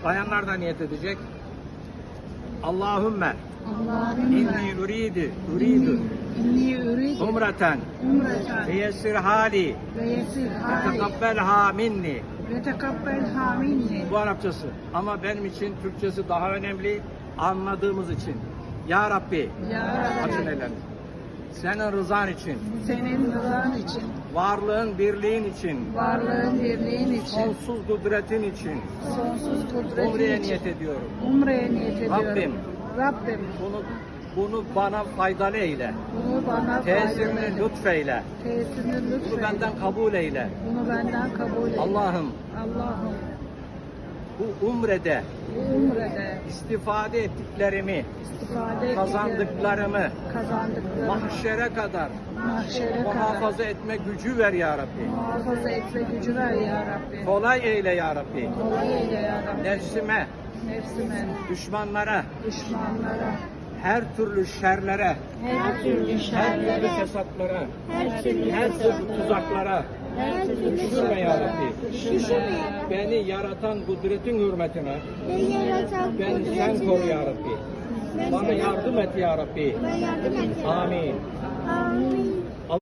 Bayanlar da niyet edecek. Allahümme Allahümme inni uridu inni uridu umreten umreten feyessir hali ve yesir ve hali tekabbelha minni. ve tekabbelha minni. Bu Arapçası. Ama benim için Türkçesi daha önemli. Anladığımız için. Ya Rabbi. Ya Açın Rabbi, ellerini. Senin rızan için, senin rızan için, varlığın birliğin için, varlığın birliğin için, sonsuz kudretin için sonsuz kudretin umreye için niyet ediyorum. umreye niyet ediyorum. Rabbim. Rabbim Bunu bana faydalı eyle. bunu bana Tesirini faydalı, lütfeyle. tesirini Bunu lütfen. benden kabul eyle. Bunu benden kabul et. Allah'ım Allah'ım bu umrede bu umrede istifade ettiklerimi, istifade kazandıklarımı kazandıklarımı mahşere kadar mahşere kadar muhafaza etme gücü ver ya Rabbi. muhafaza etme gücü ver ya Rabbi. Kolay eyle ya Rabbi. Kolay eyle ya Rabbi. Nefsime, Nefsime, düşmanlara, düşmanlara, her türlü şerlere, her türlü her türlü şerlere, fesatlara, her türlü her türlü tuzaklara her türlü düşürme ya Rabbi. düşürme. Beni yaratan kudretin hürmetine Beni yaratan beni sen kudretine koru ya Rabbi. Bana yardım et ya Rabbi. bana yardım et. Amin. Amin.